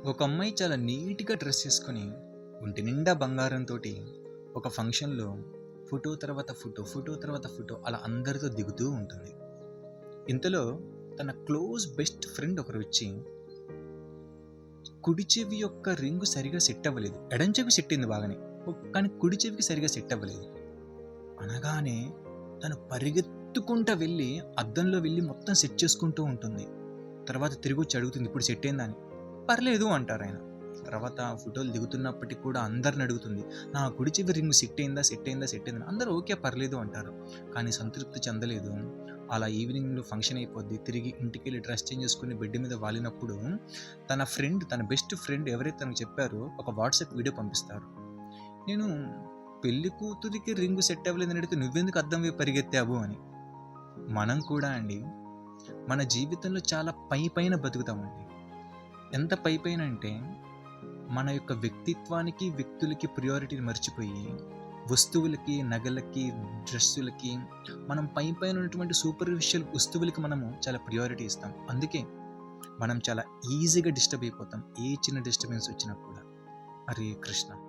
ఒక అమ్మాయి చాలా నీట్‌గా డ్రెస్ ఏసుకొని, ఒంటి నిండా బంగారంతో ఒక ఫంక్షన్‌లో ఫోటో తర్వాత ఫోటో, ఫోటో తర్వాత ఫోటో అలా అందరితో దిగుతూ ఉంటుంది. ఇంతలో తన క్లోజ్ బెస్ట్ ఫ్రెండ్ ఒకరు వచ్చి, కుడి చెవి యొక్క రింగు సరిగ్గా సెట్ అవ్వలేదు. ఎడమ చెవి సెట్ అయింది బాగానే. కానీ కుడి చెవికి సరిగ్గా సెట్ అవ్వలేదు. అనగానే తను పరిగెత్తుకుంటా వెళ్ళి అద్దంలో వెళ్ళి మొత్తం సెట్ చేసుకుంటూ ఉంటుంది. తర్వాత తిరిగొచ్చి అడుగుతుంది, ఇప్పుడు సెట్ అయిందా అని. పర్లేదు అంటారాయన. తర్వాత ఫోటోలు దిగుతున్నప్పటికి కూడా అందరిని అడుగుతుంది, నా కుడి చెవి రింగ్ సెట్ అయిందా సెట్ అయిందా సెట్ అయిందా. అందరూ ఓకే పర్లేదు అంటారు. కానీ సంతృప్తి చెందలేదు. అలా ఈవినింగ్లో ఫంక్షన్ అయిపోద్ది. తిరిగి ఇంటికి వెళ్ళి డ్రెస్ చేంజ్ చేసుకుని బెడ్ మీద వాలినప్పుడు తన బెస్ట్ ఫ్రెండ్ ఎవరైతే తనకు చెప్పారో ఒక వాట్సాప్ వీడియో పంపిస్తారు. నేను పెళ్లి కూతురికి రింగు సెట్ అవ్వలేదని అడిగితే నువ్వెందుకు అద్దం వైపు పరిగెత్తావు అని. మనం కూడా అండి మన జీవితంలో చాలా పైన బతుకుతామండి. ఎంత పైన అంటే మన యొక్క వ్యక్తిత్వానికి వ్యక్తులకి ప్రియారిటీని మర్చిపోయి వస్తువులకి, నగలకి, డ్రెస్సులకి, మనం పైన ఉన్నటువంటి సూపర్ఫిషియల్ వస్తువులకి మనము చాలా ప్రియారిటీ ఇస్తాం. అందుకే మనం చాలా ఈజీగా డిస్టర్బ్ అయిపోతాం ఏ చిన్న డిస్టర్బెన్స్ వచ్చినా కూడా. హరే కృష్ణ.